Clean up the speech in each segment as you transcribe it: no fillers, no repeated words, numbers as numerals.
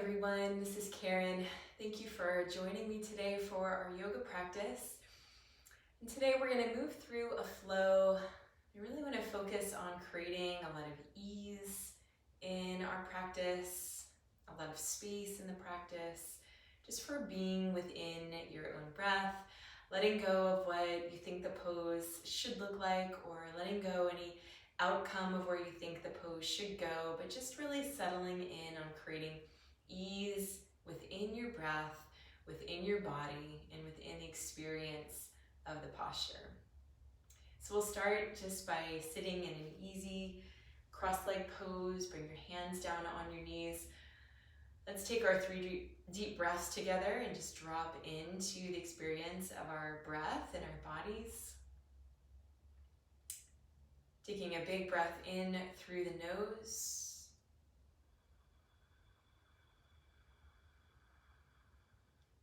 everyone, this is Karen. Thank you for joining me today for our yoga practice. And today we're going to move through a flow. I really want to focus on creating a lot of ease in our practice, a lot of space in the practice, just for being within your own breath, letting go of what you think the pose should look like, or letting go any outcome of where you think the pose should go, but just really settling in on creating ease within your breath, within your body, and within the experience of the posture. So we'll start just by sitting in an easy cross-leg pose. Bring your hands down on your knees. Let's take our 3 deep breaths together and just drop into the experience of our breath and our bodies. Taking a big breath in through the nose.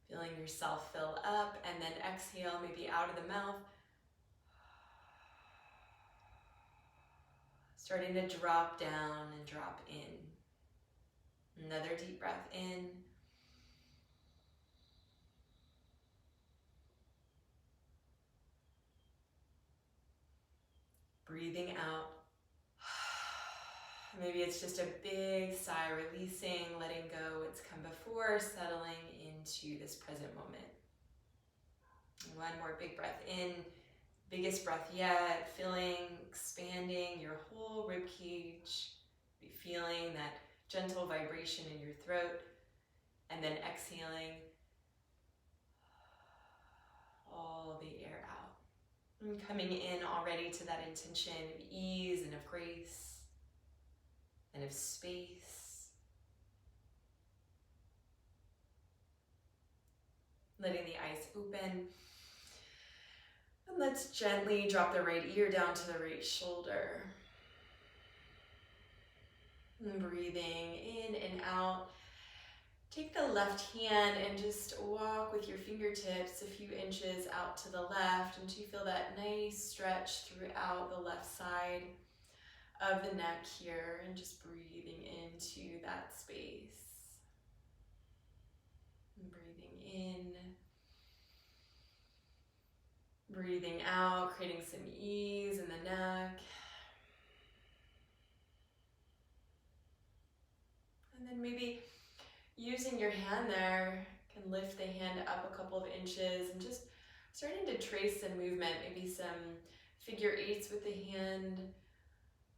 Feeling yourself fill up, and then exhale, maybe out of the mouth. Starting to drop down and drop in. Another deep breath in. Breathing out. Maybe it's just a big sigh, releasing, letting go what's come before, settling into this present moment. One more big breath in, biggest breath yet, filling, expanding your whole rib cage. Be feeling that gentle vibration in your throat, and then exhaling all the air out. And coming in already to that intention of ease and of grace and of space. Letting the eyes open. And let's gently drop the right ear down to the right shoulder. And breathing in and out. Take the left hand and just walk with your fingertips a few inches out to the left until you feel that nice stretch throughout the left side of the neck here, and just breathing into that space. And breathing in. Breathing out, creating some ease in the neck. And then maybe using your hand there, can lift the hand up a couple of inches and just starting to trace some movement, maybe some figure eights with the hand,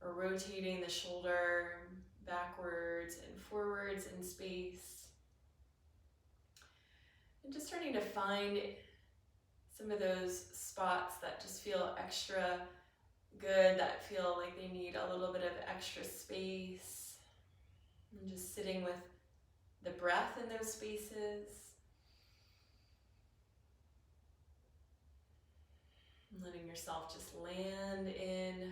or rotating the shoulder backwards and forwards in space. And just starting to find some of those spots that just feel extra good, that feel like they need a little bit of extra space. And just sitting with the breath in those spaces. And letting yourself just land in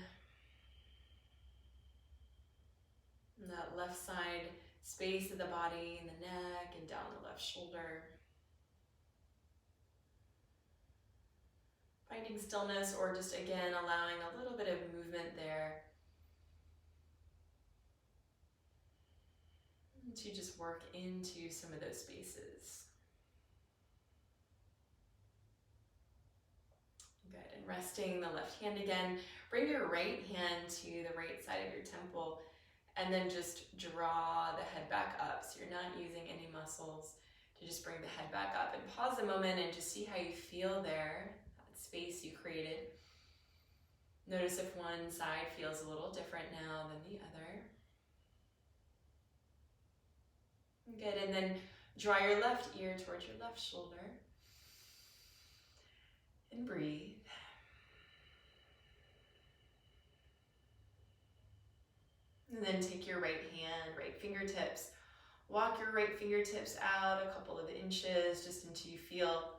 that left side space of the body, and the neck, and down the left shoulder. Finding stillness, or just again allowing a little bit of movement there to just work into some of those spaces. Good, and resting the left hand again. Bring your right hand to the right side of your temple, and then just draw the head back up. So you're not using any muscles to just bring the head back up. And pause a moment and just see how you feel there, that space you created. Notice if one side feels a little different now than the other. Good, and then draw your left ear towards your left shoulder. And breathe. And then take your right hand, right fingertips. Walk your right fingertips out a couple of inches just until you feel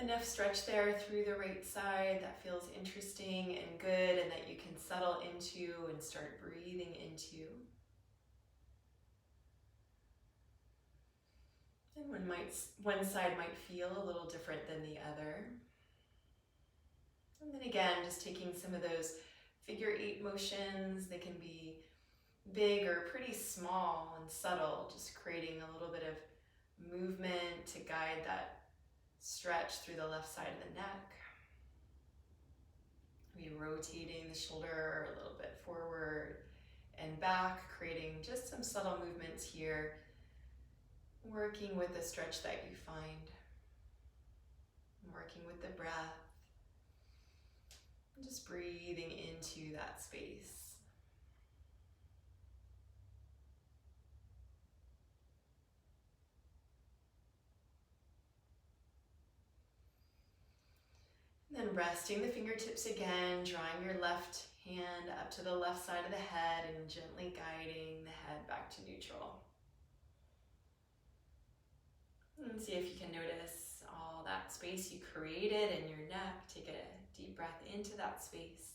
enough stretch there through the right side that feels interesting and good, and that you can settle into and start breathing into. And one side might feel a little different than the other. And then again, just taking some of those figure eight motions. They can be big or pretty small and subtle, just creating a little bit of movement to guide that stretch through the left side of the neck. Maybe rotating the shoulder a little bit forward and back, creating just some subtle movements here, working with the stretch that you find, working with the breath, and just breathing into that space. Then resting the fingertips again, drawing your left hand up to the left side of the head and gently guiding the head back to neutral. And see if you can notice all that space you created in your neck. Take a deep breath into that space.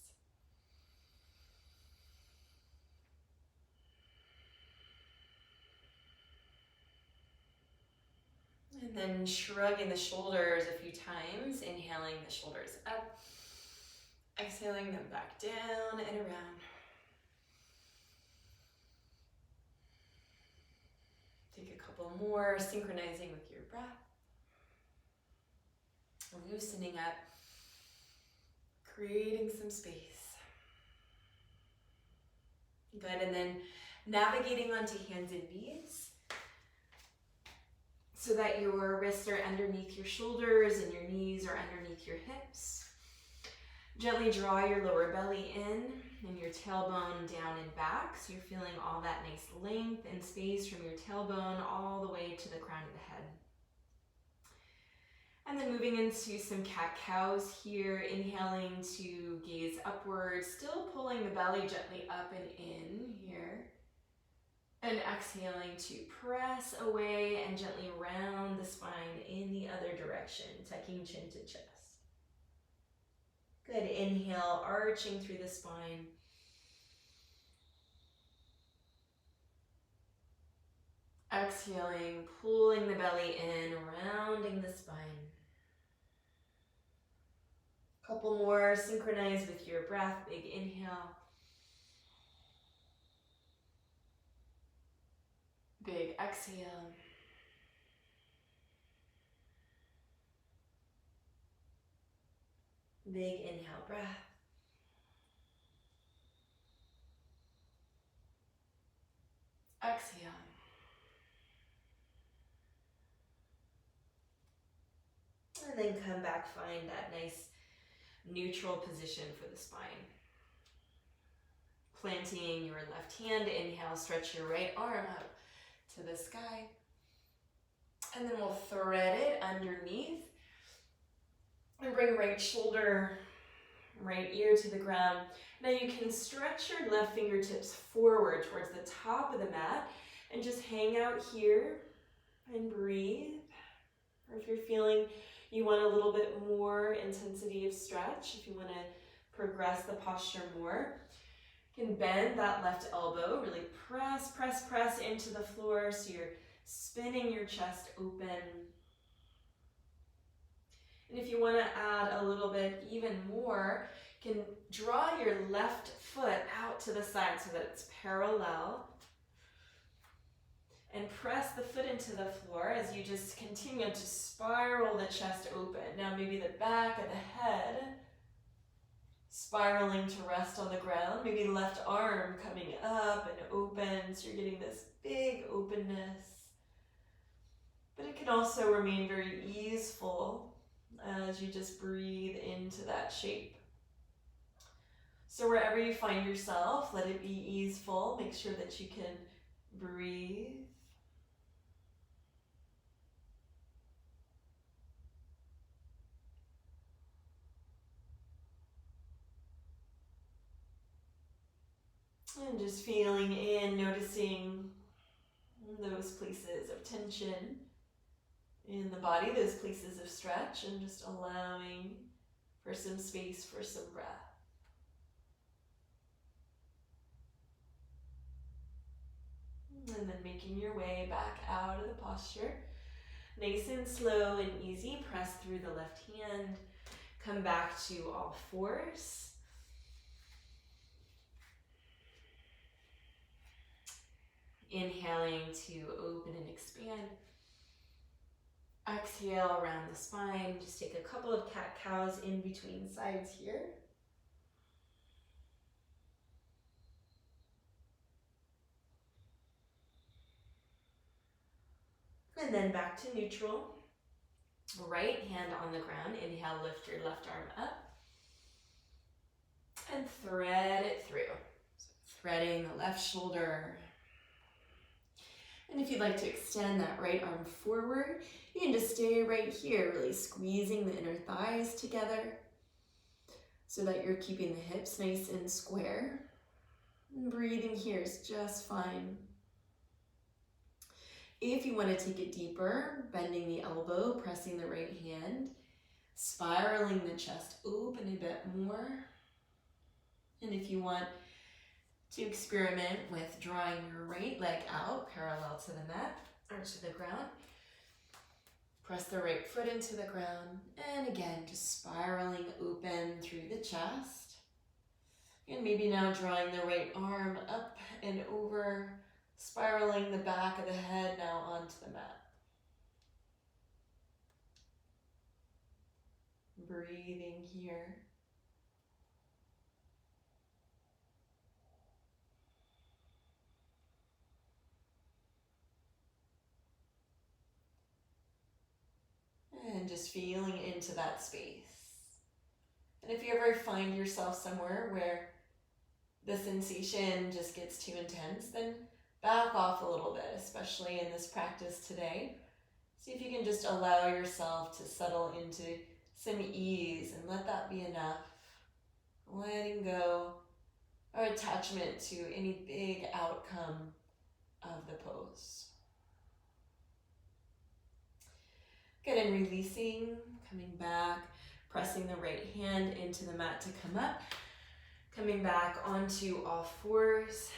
And then shrugging the shoulders a few times, inhaling the shoulders up, exhaling them back down and around. Take a couple more, synchronizing with your breath. Loosening up, creating some space. Good, and then navigating onto hands and knees, so that your wrists are underneath your shoulders and your knees are underneath your hips. Gently draw your lower belly in and your tailbone down and back, so you're feeling all that nice length and space from your tailbone all the way to the crown of the head. And then moving into some cat-cows here, inhaling to gaze upwards, still pulling the belly gently up and in here. And exhaling to press away and gently round the spine in the other direction, tucking chin to chest. Good, inhale, arching through the spine. Exhaling, pulling the belly in, rounding the spine. Couple more, synchronize with your breath, big inhale. Big exhale. Big inhale, breath. Exhale. And then come back, find that nice neutral position for the spine. Planting your left hand, inhale, stretch your right arm up to the sky. And then we'll thread it underneath. And bring right shoulder, right ear to the ground. Now you can stretch your left fingertips forward towards the top of the mat and just hang out here and breathe. Or if you're feeling you want a little bit more intensity of stretch, if you want to progress the posture more, you can bend that left elbow, really press, press, press into the floor so you're spinning your chest open. And if you want to add a little bit even more, you can draw your left foot out to the side so that it's parallel. And press the foot into the floor as you just continue to spiral the chest open. Now maybe the back of the head spiraling to rest on the ground. Maybe left arm coming up and open, so you're getting this big openness. But it can also remain very easeful as you just breathe into that shape. So wherever you find yourself, let it be easeful. Make sure that you can breathe. And just feeling in, noticing those places of tension in the body, those places of stretch, and just allowing for some space for some breath. And then making your way back out of the posture. Nice and slow and easy, press through the left hand, come back to all fours. Inhaling to open and expand. Exhale around the spine. Just take a couple of cat-cows in between sides here. And then back to neutral. Right hand on the ground. Inhale, lift your left arm up. And thread it through. So threading the left shoulder. And if you'd like to extend that right arm forward, you can just stay right here, really squeezing the inner thighs together so that you're keeping the hips nice and square. And breathing here is just fine. If you want to take it deeper, bending the elbow, pressing the right hand, spiraling the chest open a bit more. And if you want to experiment with drawing your right leg out parallel to the mat or to the ground, press the right foot into the ground, and again, just spiraling open through the chest. And maybe now drawing the right arm up and over, spiraling the back of the head now onto the mat. Breathing here. And just feeling into that space. And if you ever find yourself somewhere where the sensation just gets too intense, then back off a little bit, especially in this practice today. See if you can just allow yourself to settle into some ease and let that be enough. Letting go our attachment to any big outcome of the pose. Good, and releasing, coming back, pressing the right hand into the mat to come up, coming back onto all fours.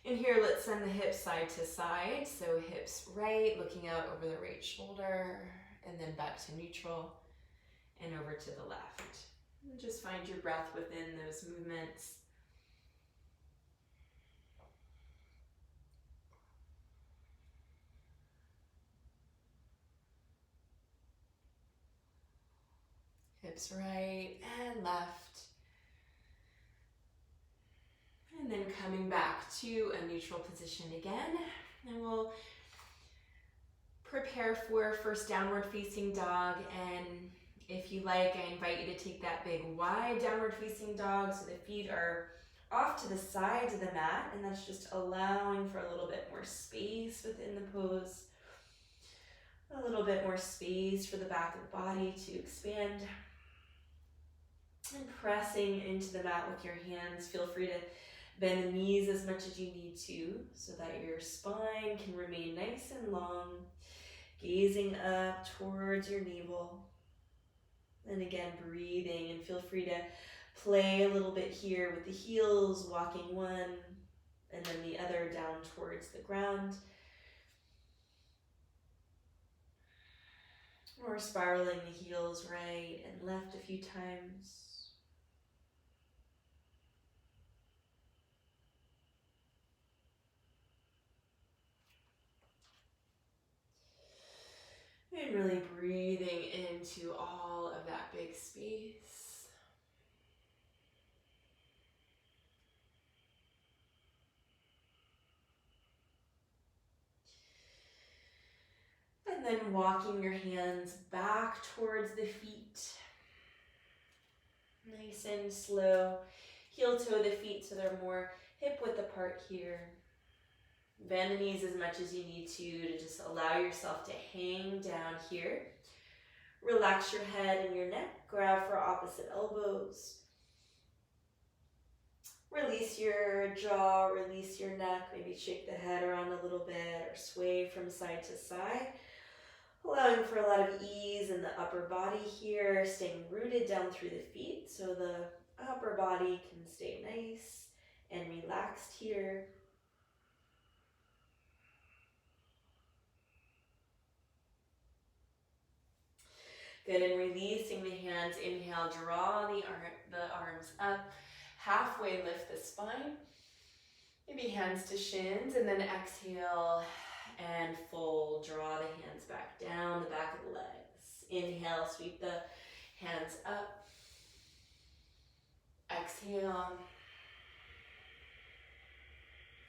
And here, let's send the hips side to side. So hips right, looking out over the right shoulder, and then back to neutral and over to the left. And just find your breath within those movements. Hips right and left. And then coming back to a neutral position again. And we'll prepare for first downward facing dog. And if you like, I invite you to take that big wide downward facing dog so the feet are off to the sides of the mat. And that's just allowing for a little bit more space within the pose. A little bit more space for the back of the body to expand. And pressing into the mat with your hands. Feel free to bend the knees as much as you need to so that your spine can remain nice and long. Gazing up towards your navel. And again, breathing, and feel free to play a little bit here with the heels, walking one and then the other down towards the ground. Or spiraling the heels right and left a few times. And really breathing into all of that big space. And then walking your hands back towards the feet. Nice and slow. Heel toe the feet so they're more hip width apart here. Bend the knees as much as you need to just allow yourself to hang down here. Relax your head and your neck. Grab for opposite elbows. Release your jaw, release your neck. Maybe shake the head around a little bit or sway from side to side. Allowing for a lot of ease in the upper body here. Staying rooted down through the feet so the upper body can stay nice and relaxed here. Good, and releasing the hands. Inhale, draw the arms up. Halfway lift the spine. Maybe hands to shins, and then exhale and fold. Draw the hands back down the back of the legs. Inhale, sweep the hands up. Exhale.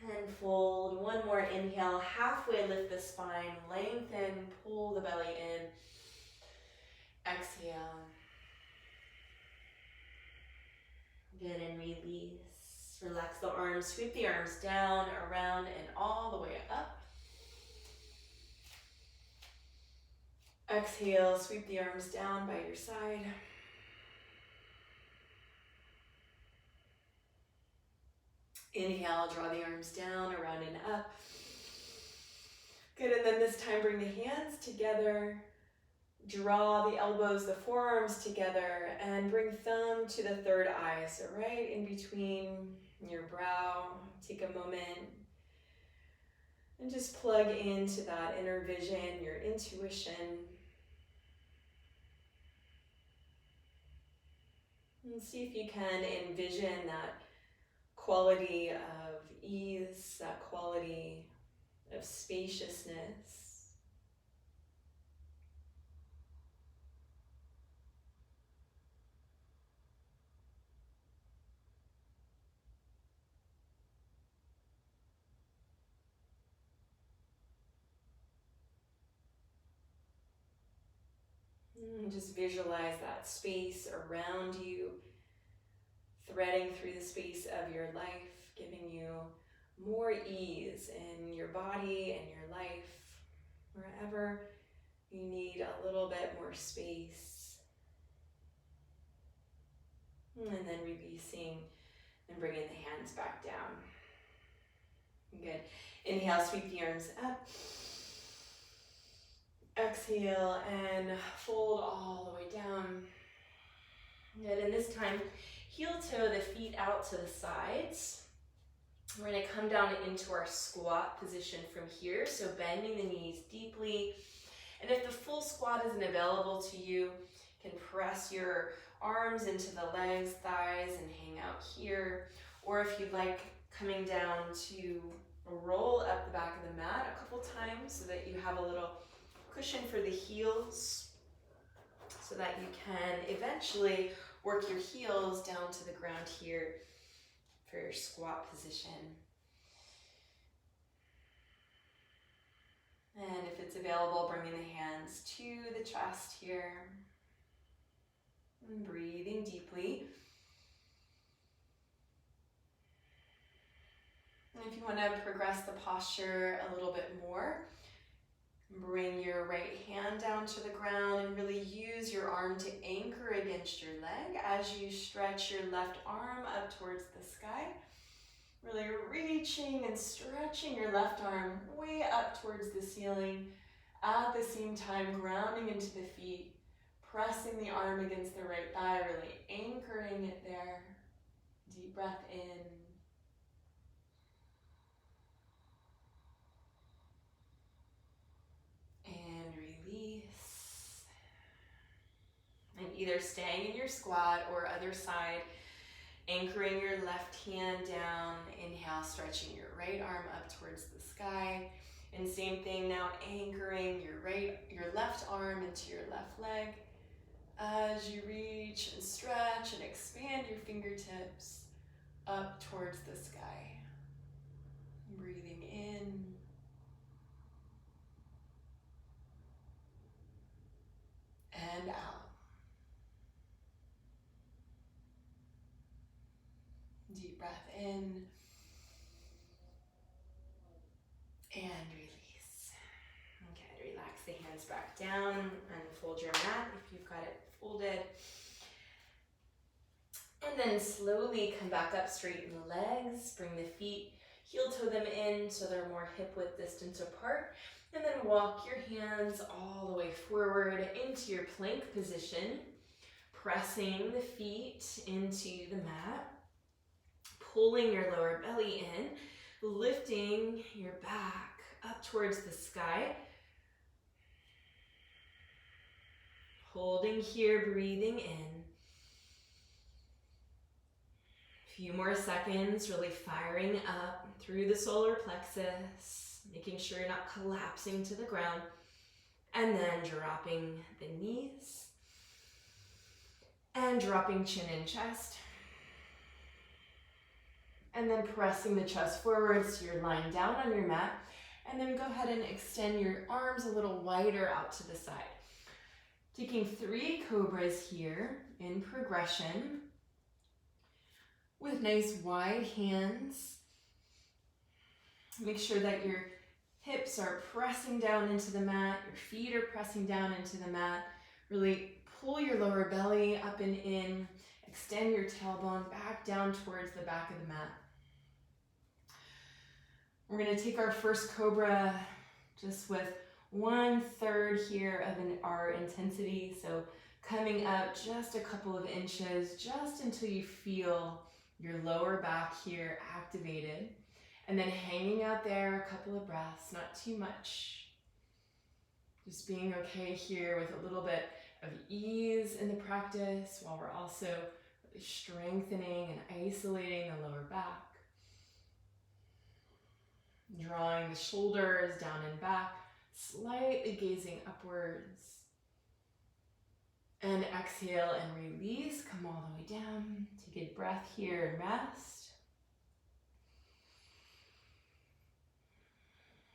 And fold. One more inhale. Halfway lift the spine. Lengthen. Pull the belly in. Exhale. Good, and release. Relax the arms. Sweep the arms down, around, and all the way up. Exhale. Sweep the arms down by your side. Inhale, draw the arms down, around and up. Good, and then this time bring the hands together. Draw the elbows, the forearms together, and bring thumb to the third eye. So right in between your brow, take a moment and just plug into that inner vision, your intuition. And see if you can envision that quality of ease, that quality of spaciousness. And just visualize that space around you, threading through the space of your life, giving you more ease in your body and your life, wherever you need a little bit more space. And then releasing and bringing the hands back down. Good. Inhale, sweep the arms up. Exhale and fold all the way down. Good, and this time, heel toe the feet out to the sides. We're going to come down into our squat position from here, so bending the knees deeply. And if the full squat isn't available to you, you can press your arms into the legs, thighs, and hang out here. Or if you'd like, coming down to roll up the back of the mat a couple times so that you have a little cushion for the heels, so that you can eventually work your heels down to the ground here for your squat position. And if it's available, bringing the hands to the chest here. And breathing deeply. And if you want to progress the posture a little bit more, bring your right hand down to the ground and really use your arm to anchor against your leg as you stretch your left arm up towards the sky. Really reaching and stretching your left arm way up towards the ceiling. At the same time, grounding into the feet, pressing the arm against the right thigh, really anchoring it there. Deep breath in. And release. And either staying in your squat or other side, anchoring your left hand down. Inhale, stretching your right arm up towards the sky. And same thing now, anchoring your left arm into your left leg as you reach and stretch and expand your fingertips up towards the sky. Breathing in. And out. Deep breath in. And release. Okay, relax the hands back down and fold your mat if you've got it folded. And then slowly come back up, straighten the legs, bring the feet, heel toe them in so they're more hip width distance apart. And then walk your hands all the way forward into your plank position, pressing the feet into the mat, pulling your lower belly in, lifting your back up towards the sky. Holding here, breathing in. Few more seconds, really firing up through the solar plexus, making sure you're not collapsing to the ground, and then dropping the knees, and dropping chin and chest, and then pressing the chest forward so you're lying down on your mat, and then go ahead and extend your arms a little wider out to the side. Taking 3 cobras here in progression, with nice wide hands. Make sure that your hips are pressing down into the mat, your feet are pressing down into the mat. Really pull your lower belly up and in, extend your tailbone back down towards the back of the mat. We're going to take our first cobra just with 1/3 here of our intensity. So coming up just a couple of inches, just until you feel your lower back here activated, and then hanging out there a couple of breaths, not too much. Just being okay here with a little bit of ease in the practice while we're also really strengthening and isolating the lower back. Drawing the shoulders down and back, slightly gazing upwards. And exhale and release, come all the way down. Take a breath here and rest.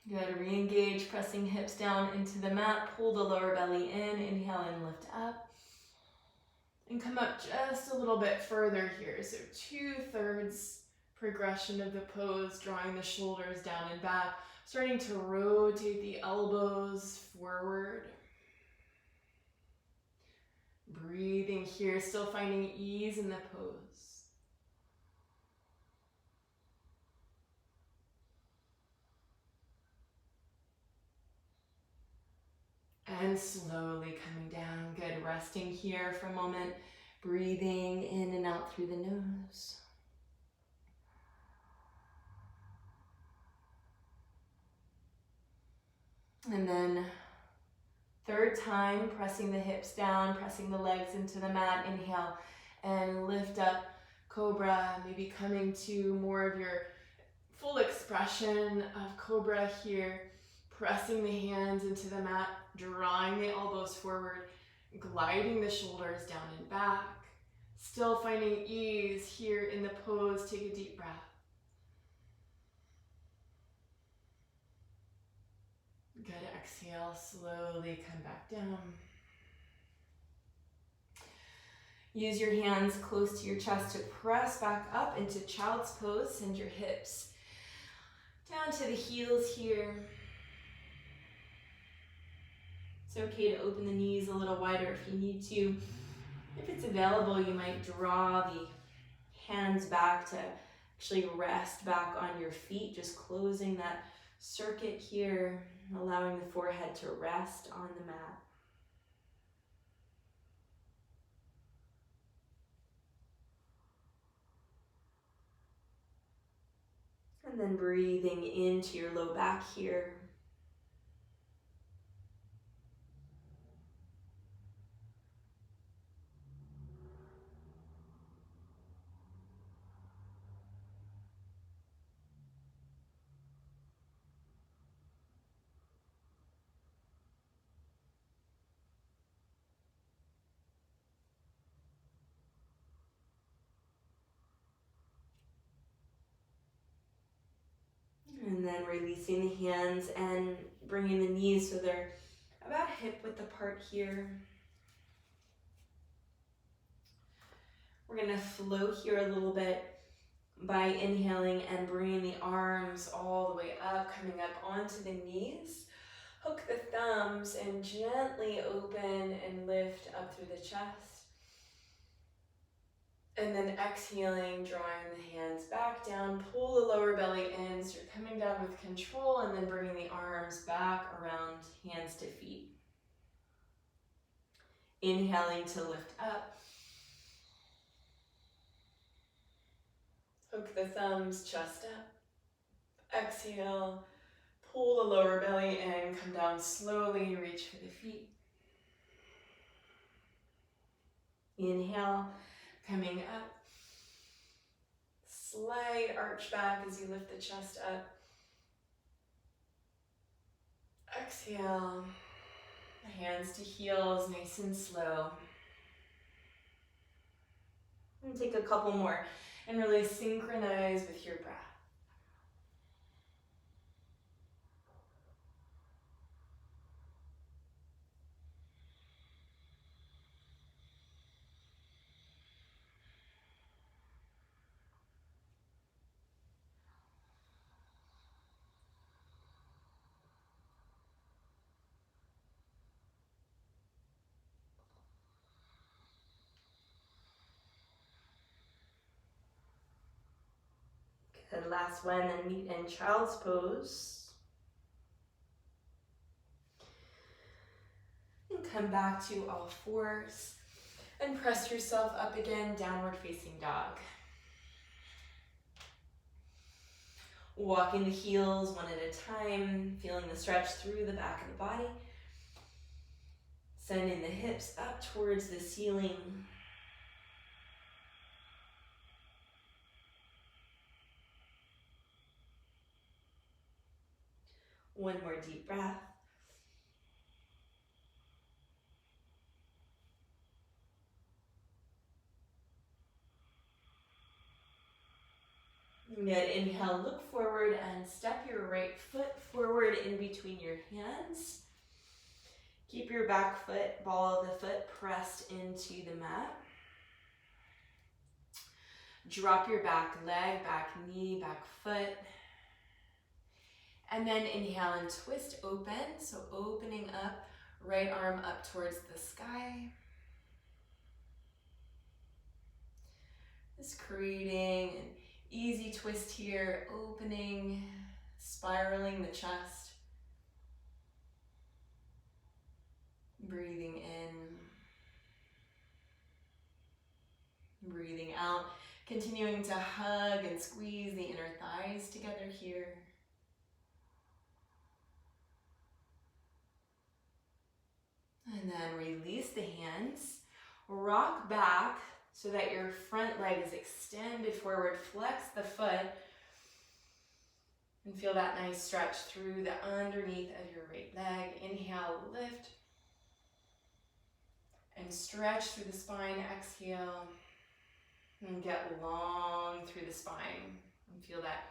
Good, re-engage, pressing hips down into the mat. Pull the lower belly in, inhale and lift up. And come up just a little bit further here. So 2/3 progression of the pose, drawing the shoulders down and back. Starting to rotate the elbows forward. Breathing here, still finding ease in the pose. And slowly coming down. Good, resting here for a moment. Breathing in and out through the nose. And then 3rd time, pressing the hips down, pressing the legs into the mat. Inhale and lift up, cobra. Maybe coming to more of your full expression of cobra here. Pressing the hands into the mat, drawing the elbows forward, gliding the shoulders down and back. Still finding ease here in the pose. Take a deep breath. Good, exhale, slowly come back down. Use your hands close to your chest to press back up into child's pose. Send your hips down to the heels here. It's okay to open the knees a little wider if you need to. If it's available, you might draw the hands back to actually rest back on your feet, just closing that circuit here, allowing the forehead to rest on the mat. And then breathing into your low back here. And then releasing the hands and bringing the knees so they're about hip width apart here. We're going to flow here a little bit by inhaling and bringing the arms all the way up, coming up onto the knees. Hook the thumbs and gently open and lift up through the chest. And then exhaling, drawing the hands back down, pull the lower belly in, so you're coming down with control, and then bringing the arms back around, hands to feet. Inhaling to lift up. Hook the thumbs, chest up. Exhale, pull the lower belly in, come down slowly, reach for the feet. Inhale. Coming up, Slight arch back as you lift the chest up. Exhale. Hands to heels, nice and slow. And take a couple more and really synchronize with your breath. Good, last one, then meet in child's pose. And come back to all fours and press yourself up again, downward facing dog. Walking the heels one at a time, feeling the stretch through the back of the body. Sending the hips up towards the ceiling. One more deep breath. Good. Inhale, look forward and step your right foot forward in between your hands. Keep your back foot, ball of the foot pressed into the mat. Drop your back leg, back knee, back foot. And then inhale and twist open. So opening up, right arm up towards the sky. Just creating an easy twist here, opening, spiraling the chest. Breathing in, breathing out, continuing to hug and squeeze the inner thighs together here. And then release the hands, rock back so that your front leg is extended forward, flex the foot, and feel that nice stretch through the underneath of your right leg. Inhale, lift, and stretch through the spine. Exhale, and get long through the spine. And feel that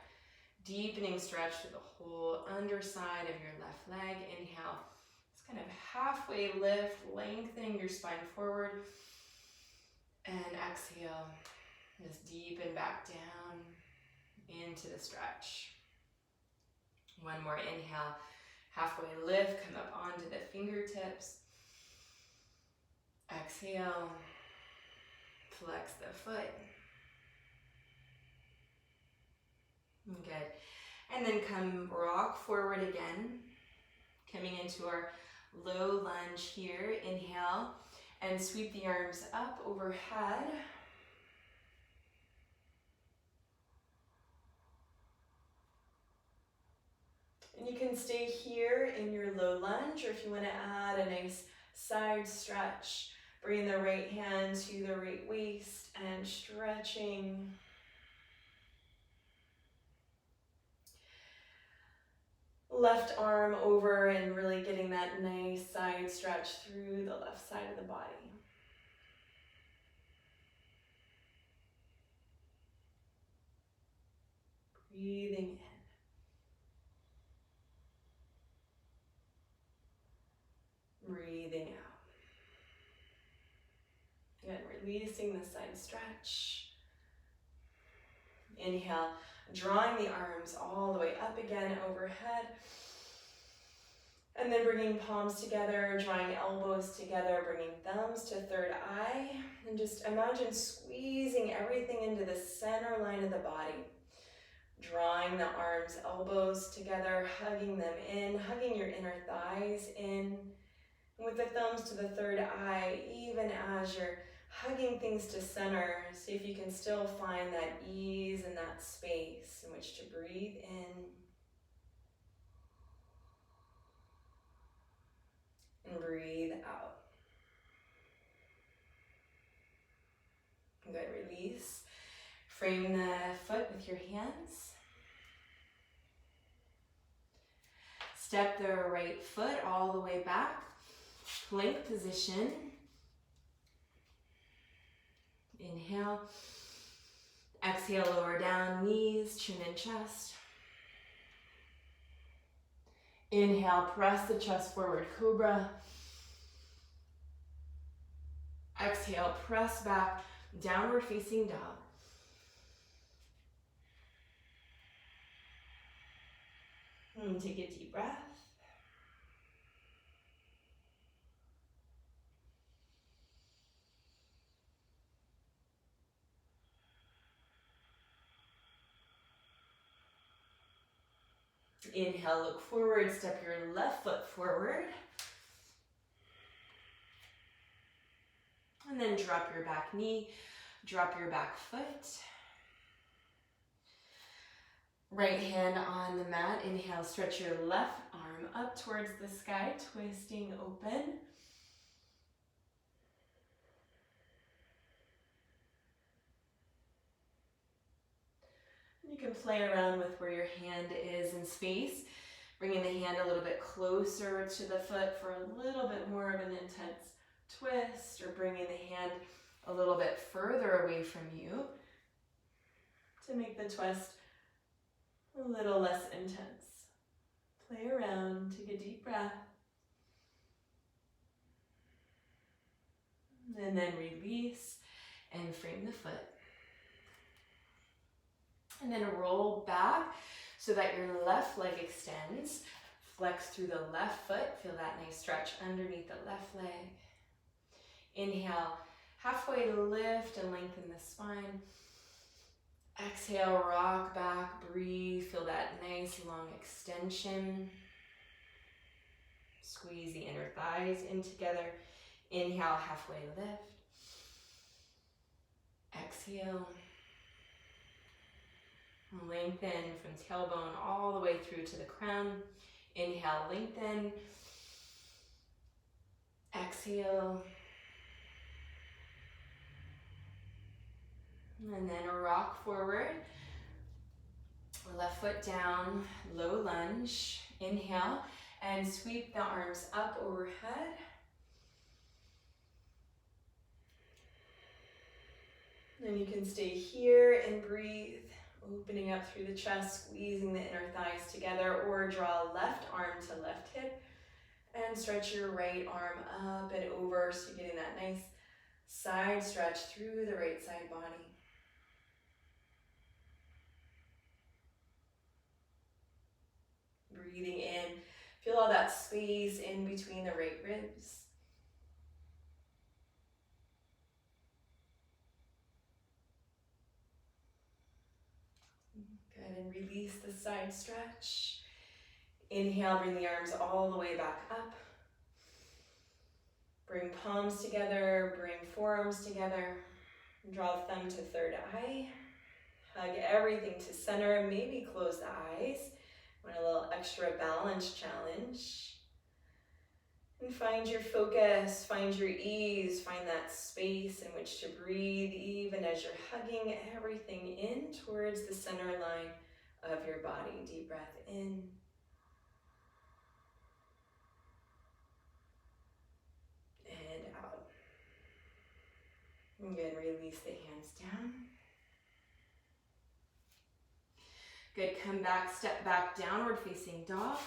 deepening stretch through the whole underside of your left leg. Inhale, just kind of halfway lift, lengthening your spine forward. And exhale, just deepen back down into the stretch. One more inhale, halfway lift, come up onto the fingertips. Exhale, flex the foot. Good. And then come rock forward again, coming into our low lunge here. Inhale, and sweep the arms up overhead. And you can stay here in your low lunge, or if you want to add a nice side stretch, bring the right hand to the right waist and stretching. Left arm over and really getting that nice side stretch through the left side of the body. Breathing in. Breathing out. Good, releasing the side stretch. Inhale, drawing the arms all the way up again overhead. And then bringing palms together, drawing elbows together, bringing thumbs to third eye. And just imagine squeezing everything into the center line of the body. Drawing the arms, elbows together, hugging them in, hugging your inner thighs in. And with the thumbs to the third eye, even as you're hugging things to center, see if you can still find that ease and that space in which to breathe in and breathe out. Good, release. Frame the foot with your hands. Step the right foot all the way back. Plank position. Inhale. Exhale, lower down, knees, chin and chest. Inhale, press the chest forward, cobra. Exhale, press back, downward facing dog. And take a deep breath. Inhale, look forward, step your left foot forward. And then drop your back knee, drop your back foot. Right hand on the mat. Inhale, stretch your left arm up towards the sky, twisting open. You can play around with where your hand is in space, bringing the hand a little bit closer to the foot for a little bit more of an intense twist, or bringing the hand a little bit further away from you to make the twist a little less intense. Play around, take a deep breath, and then release and frame the foot. And then roll back so that your left leg extends. Flex through the left foot. Feel that nice stretch underneath the left leg. Inhale, halfway lift and lengthen the spine. Exhale, rock back, breathe. Feel that nice long extension. Squeeze the inner thighs in together. Inhale, halfway lift. Exhale. Lengthen from tailbone all the way through to the crown. Inhale, lengthen. Exhale. And then rock forward. Left foot down, low lunge. Inhale, and sweep the arms up overhead. Then you can stay here and breathe. Opening up through the chest, squeezing the inner thighs together, or draw left arm to left hip and stretch your right arm up and over, so you're getting that nice side stretch through the right side body. Breathing in, feel all that space in between the right ribs. Good, and release the side stretch. Inhale, bring the arms all the way back up. Bring palms together, bring forearms together. Draw the thumb to third eye. Hug everything to center, maybe close the eyes. Want a little extra balance challenge. And find your focus, find your ease, find that space in which to breathe, even as you're hugging everything in towards the center line of your body. Deep breath in. And out. And good, release the hands down. Good, come back, step back, downward facing dog.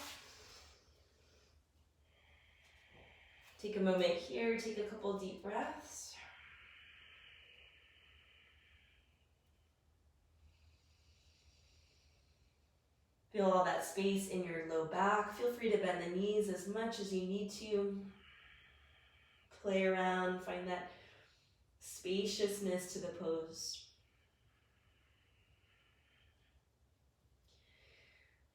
Take a moment here, take a couple deep breaths. Feel all that space in your low back. Feel free to bend the knees as much as you need to. Play around, find that spaciousness to the pose.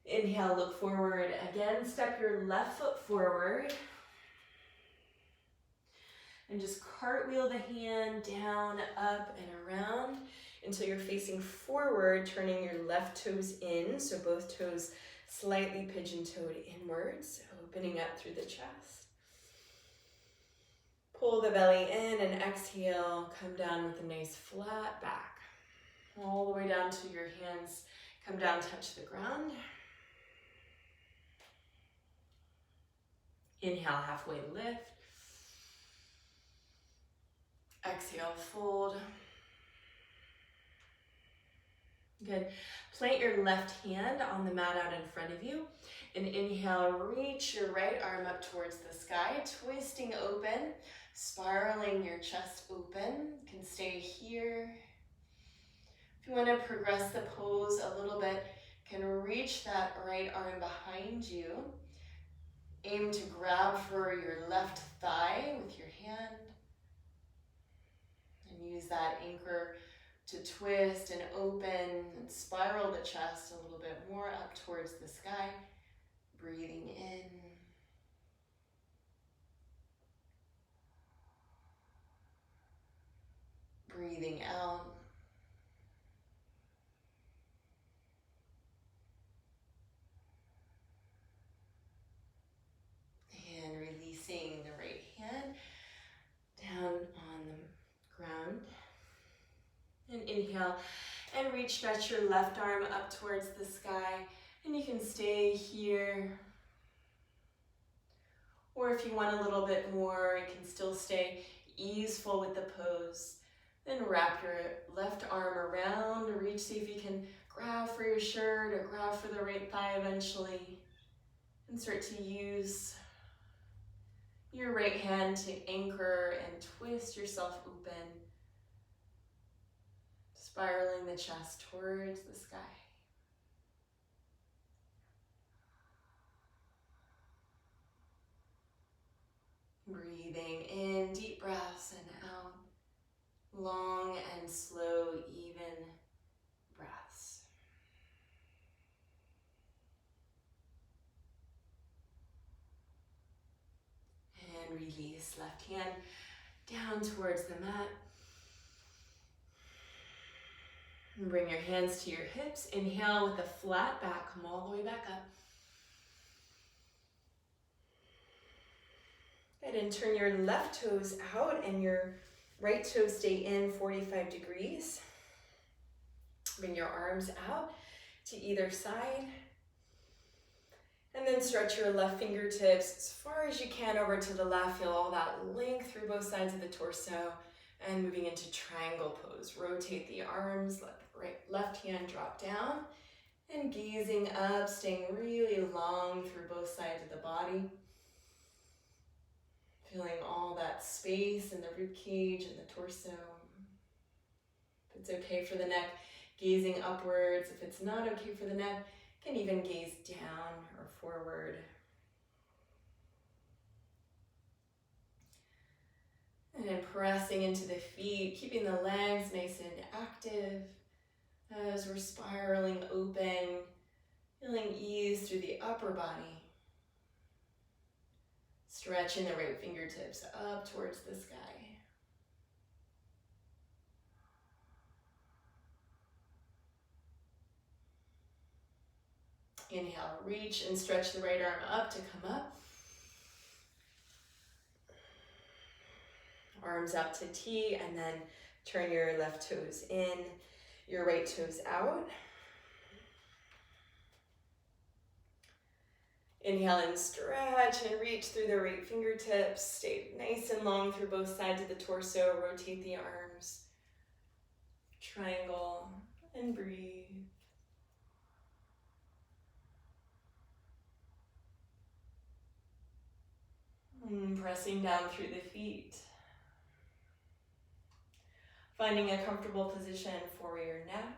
Inhale, look forward. Again, step your left foot forward. And just cartwheel the hand down, up, and around until you're facing forward, turning your left toes in, so both toes slightly pigeon-toed inwards, opening up through the chest. Pull the belly in and exhale, come down with a nice flat back. All the way down to your hands come down, touch the ground. Inhale, halfway lift. Exhale, fold. Good. Plant your left hand on the mat out in front of you. And inhale, reach your right arm up towards the sky, twisting open, spiraling your chest open. You can stay here. If you want to progress the pose a little bit, you can reach that right arm behind you. Aim to grab for your left thigh with your hand. And use that anchor to twist and open and spiral the chest a little bit more up towards the sky. Breathing in. Breathing out. And releasing the right hand down on the ground. And inhale and reach, stretch your left arm up towards the sky. And you can stay here. Or if you want a little bit more, you can still stay easeful with the pose. Then wrap your left arm around, reach, see if you can grab for your shirt or grab for the right thigh eventually. And start to use your right hand to anchor and twist yourself open, spiraling the chest towards the sky. Breathing in, deep breaths, and out. Long and slow, even breaths. And release, left hand down towards the mat. And bring your hands to your hips. Inhale with a flat back, come all the way back up. Good, and turn your left toes out and your right toes stay in 45 degrees. Bring your arms out to either side. And then stretch your left fingertips as far as you can over to the left. Feel all that length through both sides of the torso. And moving into triangle pose. Rotate the arms, let the left hand drop down. And gazing up, staying really long through both sides of the body. Feeling all that space in the rib cage and the torso. If it's okay for the neck, gazing upwards. If it's not okay for the neck, you can even gaze down or forward. And then pressing into the feet, keeping the legs nice and active as we're spiraling open, feeling ease through the upper body. Stretching the right fingertips up towards the sky. Inhale, reach and stretch the right arm up to come up. Arms out to T, and then turn your left toes in, your right toes out. Inhale and stretch and reach through the right fingertips. Stay nice and long through both sides of the torso. Rotate the arms. Triangle and breathe. And pressing down through the feet. Finding a comfortable position for your neck.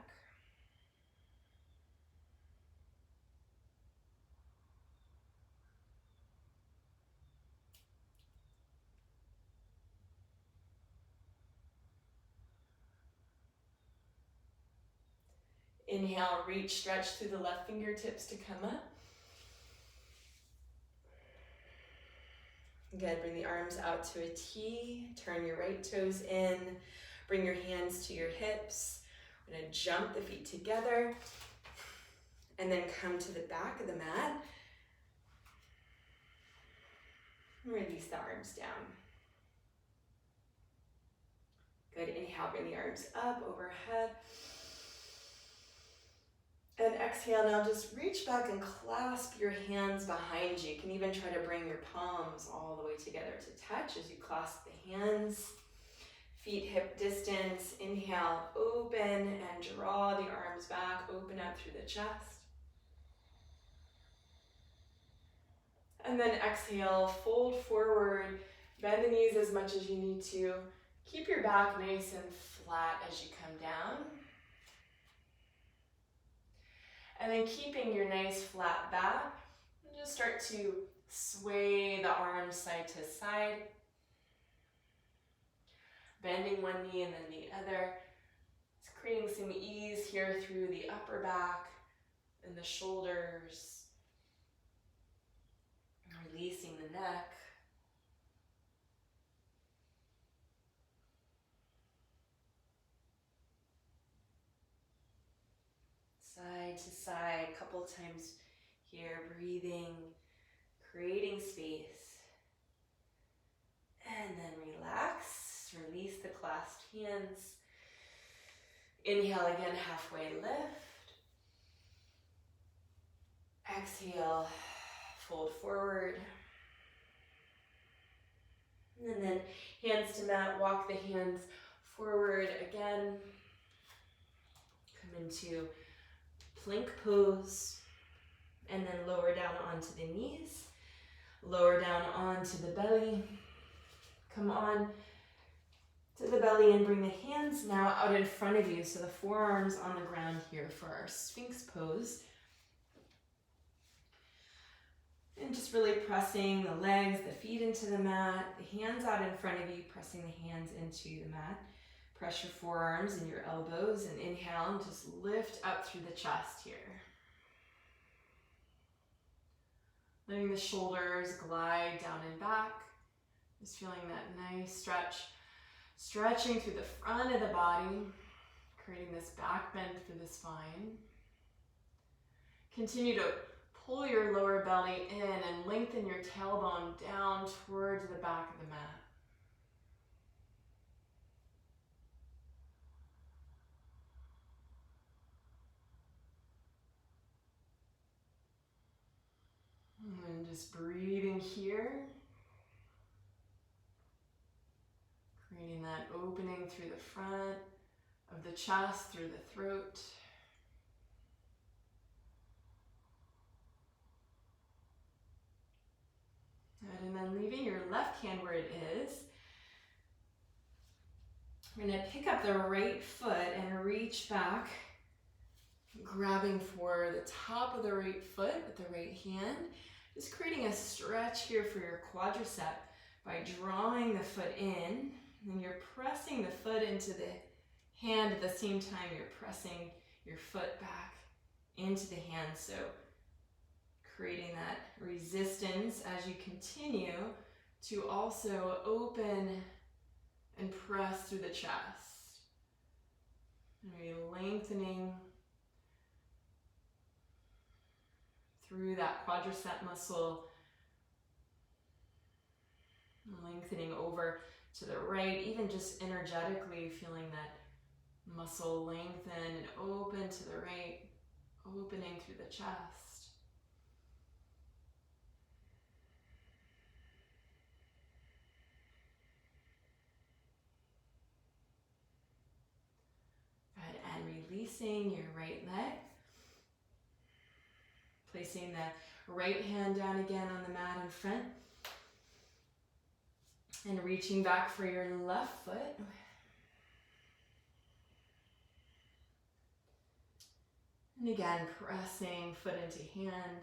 Inhale, reach, stretch through the left fingertips to come up. Good, bring the arms out to a T. Turn your right toes in. Bring your hands to your hips. We're gonna jump the feet together. And then come to the back of the mat. Release the arms down. Good, inhale, bring the arms up overhead. exhale, now just reach back and clasp your hands behind you. You can even try to bring your palms all the way together to touch as you clasp the hands. Feet hip distance. Inhale, open and draw the arms back, open up through the chest. And then exhale, fold forward, bend the knees as much as you need to. Keep your back nice and flat as you come down. And then keeping your nice flat back, just start to sway the arms side to side. Bending one knee and then the other. It's creating some ease here through the upper back and the shoulders. Releasing the neck. Side to side, a couple times here, breathing, creating space. And then relax, release the clasped hands. Inhale again, halfway lift. Exhale, fold forward. And then hands to mat, walk the hands forward again. Come into plank pose, and then lower down onto the knees, lower down onto the belly. Come on to the belly and bring the hands now out in front of you, so the forearms on the ground here for our Sphinx pose. And just really pressing the legs, the feet into the mat, the hands out in front of you, pressing the hands into the mat. Press your forearms and your elbows, and inhale and just lift up through the chest here. Letting the shoulders glide down and back. Just feeling that nice stretch. Stretching through the front of the body, creating this back bend through the spine. Continue to pull your lower belly in and lengthen your tailbone down towards the back of the mat. And just breathing here. Creating that opening through the front of the chest, through the throat. Good, and then leaving your left hand where it is. We're going to pick up the right foot and reach back, grabbing for the top of the right foot with the right hand. Just creating a stretch here for your quadricep by drawing the foot in, and you're pressing the foot into the hand at the same time you're pressing your foot back into the hand. So creating that resistance as you continue to also open and press through the chest. And you're lengthening through that quadricep muscle, lengthening over to the right, even just energetically feeling that muscle lengthen and open to the right, opening through the chest. Good, and releasing your right leg. Placing the right hand down again on the mat in front. And reaching back for your left foot. And again, pressing foot into hand.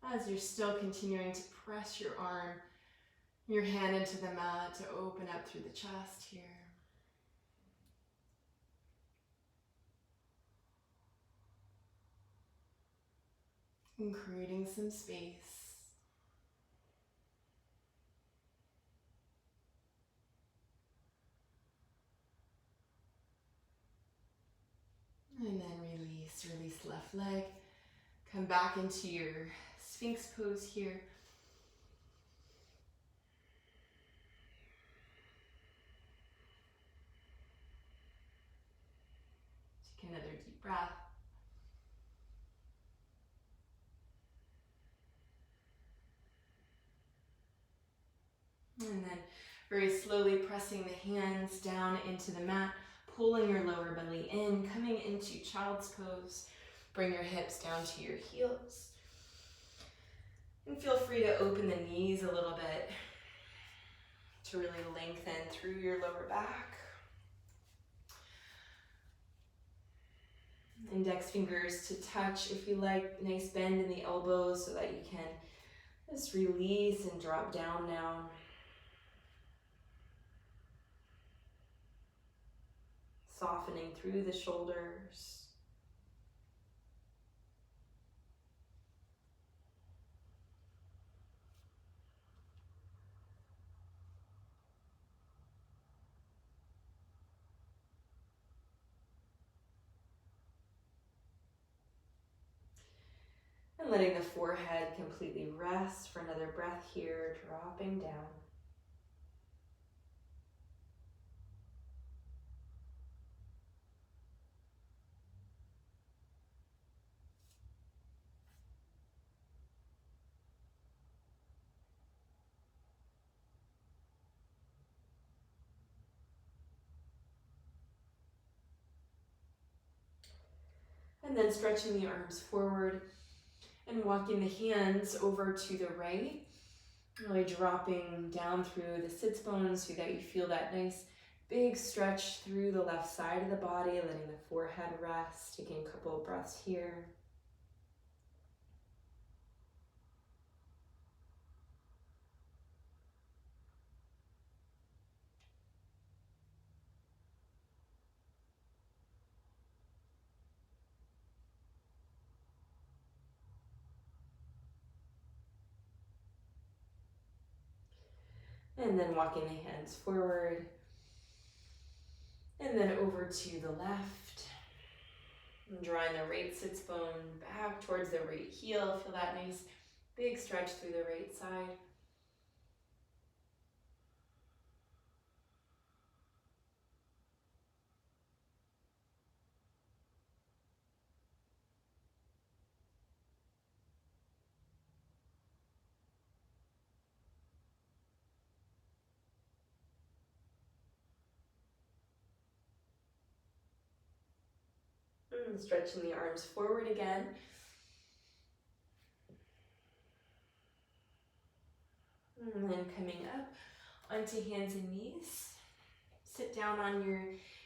As you're still continuing to press your arm, your hand into the mat to open up through the chest here. And creating some space. And then release left leg. Come back into your Sphinx pose here. And then very slowly pressing the hands down into the mat, pulling your lower belly in, coming into child's pose. Bring your hips down to your heels. And feel free to open the knees a little bit to really lengthen through your lower back. Index fingers to touch if you like. Nice bend in the elbows so that you can just release and drop down now. Softening through the shoulders. And letting the forehead completely rest for another breath here, dropping down. And then stretching the arms forward and walking the hands over to the right. Really dropping down through the sits bones so that you feel that nice big stretch through the left side of the body, letting the forehead rest, taking a couple of breaths here. And then walking the hands forward. And then over to the left. And drawing the right sits bone back towards the right heel. Feel that nice big stretch through the right side. And stretching the arms forward again. And then coming up onto hands and knees. Sit down on your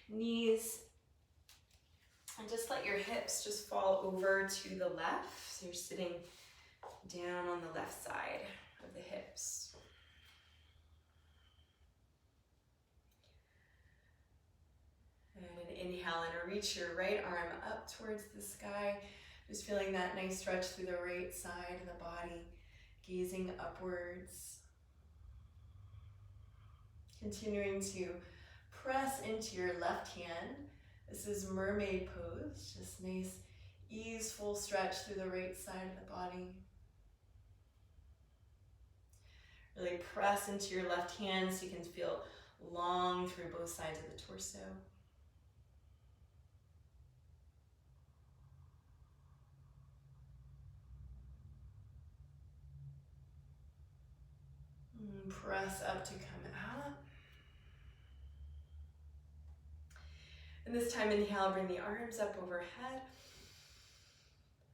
knees and just let your hips just fall over to the left. So you're sitting down on the left side of the hips. And an inhale and reach your right arm up towards the sky. Just feeling that nice stretch through the right side of the body, gazing upwards. Continuing to press into your left hand. This is mermaid pose, just nice easeful stretch through the right side of the body. Really press into your left hand so you can feel long through both sides of the torso. And press up to come out. And this time, inhale, bring the arms up overhead.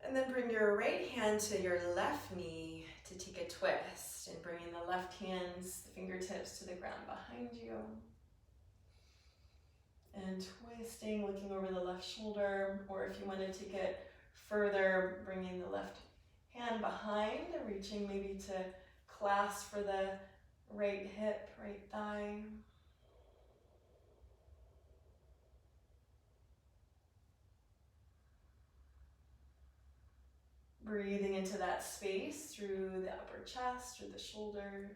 And then bring your right hand to your left knee to take a twist. And bringing the left hands, the fingertips to the ground behind you. And twisting, looking over the left shoulder. Or if you want to take it further, bringing the left hand behind, reaching maybe to clasp for the right hip, right thigh. Breathing into that space through the upper chest, through the shoulders.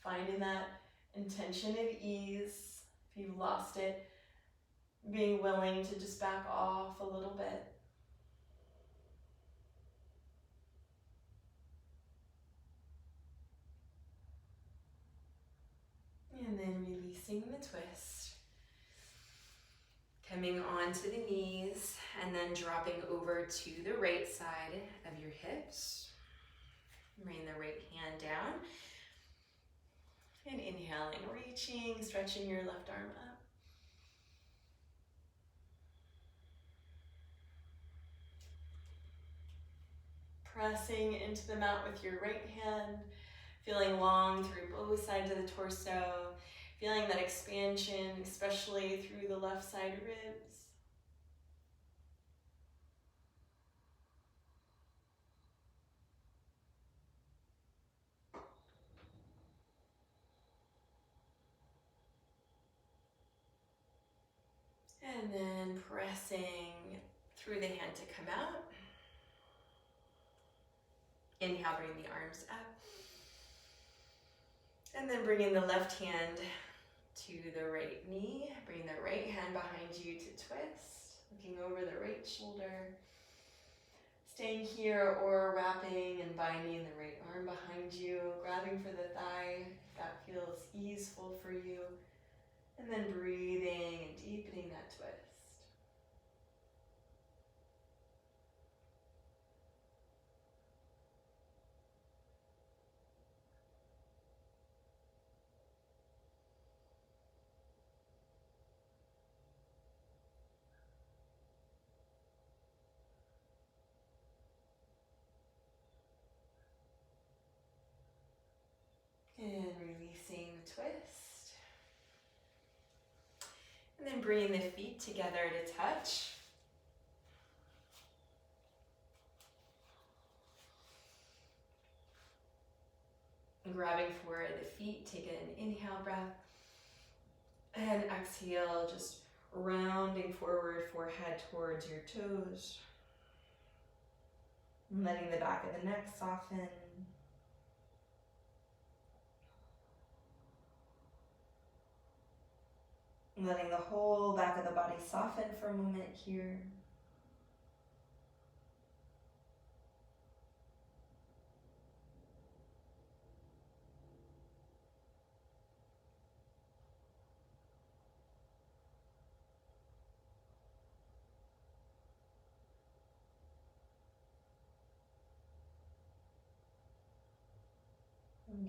Finding that intention of ease. If you've lost it, being willing to just back off a little bit. And then releasing the twist. Coming onto the knees and then dropping over to the right side of your hips. Bring the right hand down. And inhaling, reaching, stretching your left arm up. Pressing into the mat with your right hand, feeling long through both sides of the torso, feeling that expansion, especially through the left side ribs. And then pressing through the hand to come out. Inhale, bring the arms up. And then bringing the left hand to the right knee. Bring the right hand behind you to twist. Looking over the right shoulder. Staying here or wrapping and binding the right arm behind you. Grabbing for the thigh if that feels easeful for you. And then breathing and deepening that twist. And releasing the twist. And then bringing the feet together to touch. And grabbing for the feet, take an inhale breath. And exhale, just rounding forward, forehead towards your toes. And letting the back of the neck soften. And letting the whole back of the body soften for a moment here.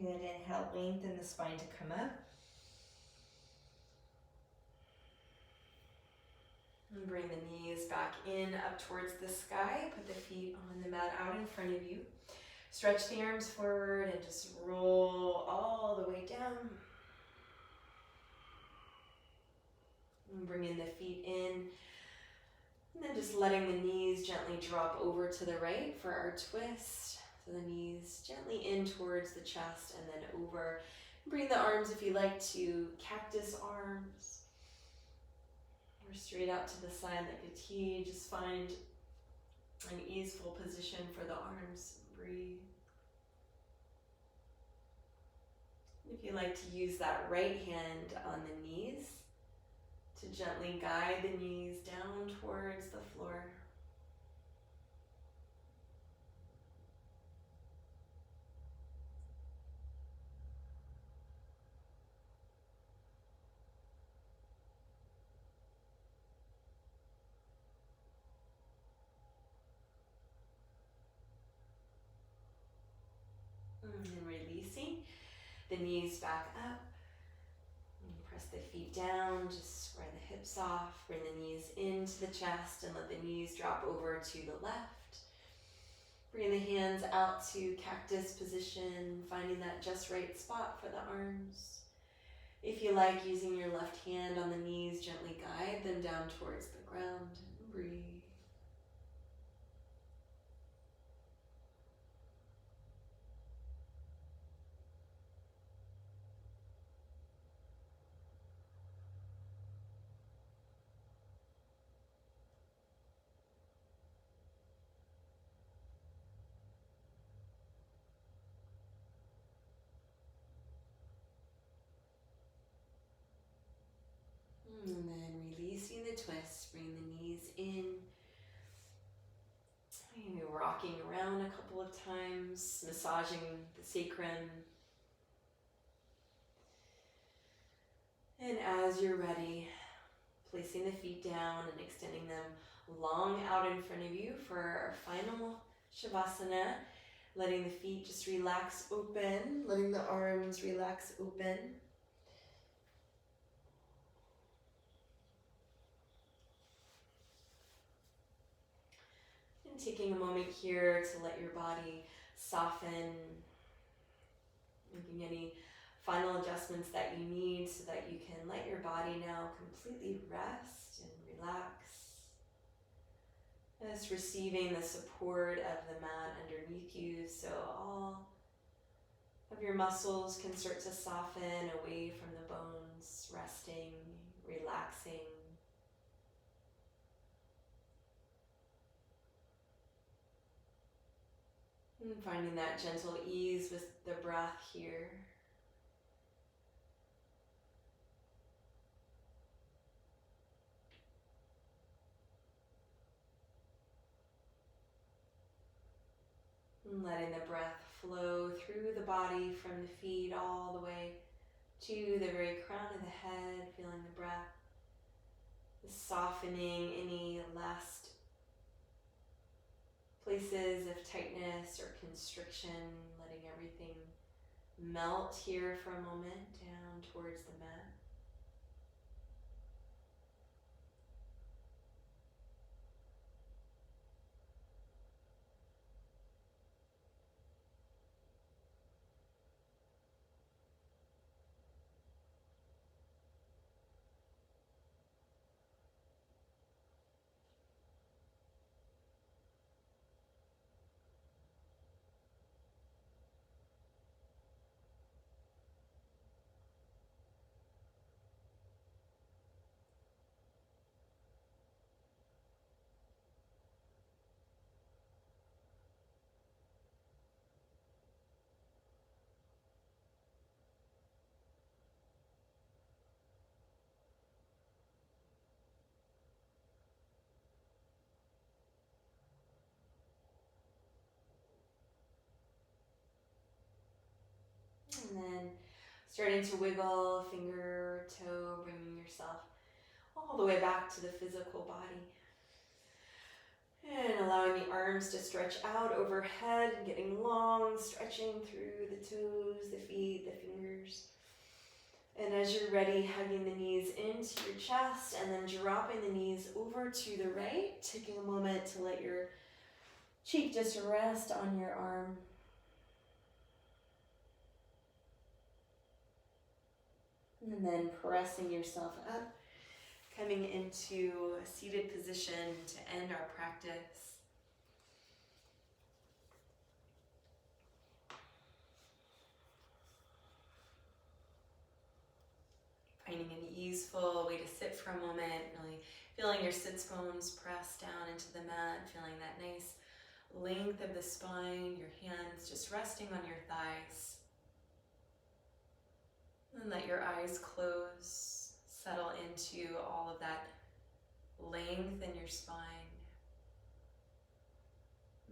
Good, inhale, lengthen the spine to come up. And bring the knees back in, up towards the sky. Put the feet on the mat out in front of you. Stretch the arms forward and just roll all the way down. And bring in the feet in. And then just letting the knees gently drop over to the right for our twist. So the knees gently in towards the chest and then over. Bring the arms, if you like, to cactus arms. Or straight out to the side like a T. Just find an easeful position for the arms. Breathe. If you like to use that right hand on the knees to gently guide the knees down towards the floor. And releasing the knees back up. And press the feet down, just square the hips off. Bring the knees into the chest and let the knees drop over to the left. Bring the hands out to cactus position, finding that just right spot for the arms. If you like, using your left hand on the knees, gently guide them down towards the ground. Breathe. And then releasing the twist, bring the knees in. Maybe rocking around a couple of times, massaging the sacrum. And as you're ready, placing the feet down and extending them long out in front of you for our final Shavasana. letting the feet just relax open, letting the arms relax open. And taking a moment here to let your body soften, making any final adjustments that you need so that you can let your body now completely rest and relax. Just receiving the support of the mat underneath you, so all of your muscles can start to soften away from the bones, resting, relaxing. And finding that gentle ease with the breath here. And letting the breath flow through the body from the feet all the way to the very crown of the head, feeling the breath softening any last places of tightness or constriction, letting everything melt here for a moment down towards the mat. And then starting to wiggle finger, toe, bringing yourself all the way back to the physical body. And allowing the arms to stretch out overhead, getting long, stretching through the toes, the feet, the fingers. And as you're ready, hugging the knees into your chest and then dropping the knees over to the right, taking a moment to let your cheek just rest on your arm. And then pressing yourself up, coming into a seated position to end our practice. Finding an easeful way to sit for a moment, really feeling your sits bones press down into the mat, feeling that nice length of the spine, your hands just resting on your thighs. And let your eyes close, settle into all of that length in your spine.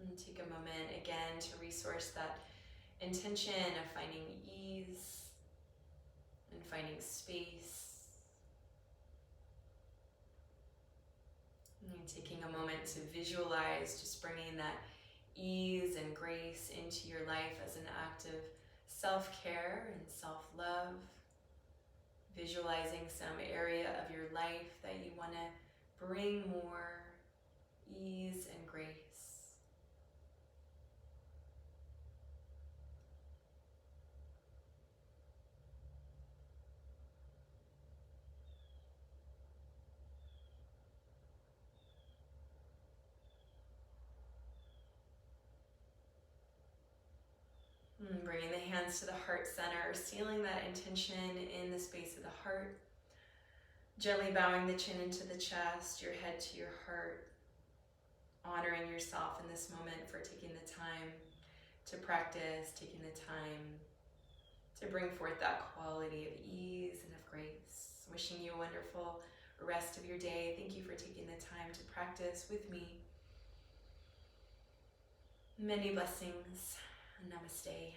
And take a moment again to resource that intention of finding ease and finding space. And taking a moment to visualize, just bringing that ease and grace into your life as an act of self-care and self-love. Visualizing some area of your life that you want to bring more ease and grace. Bringing the hands to the heart center, sealing that intention in the space of the heart. Gently bowing the chin into the chest, your head to your heart. Honoring yourself in this moment for taking the time to practice, taking the time to bring forth that quality of ease and of grace. Wishing you a wonderful rest of your day. Thank you for taking the time to practice with me. Many blessings. Namaste.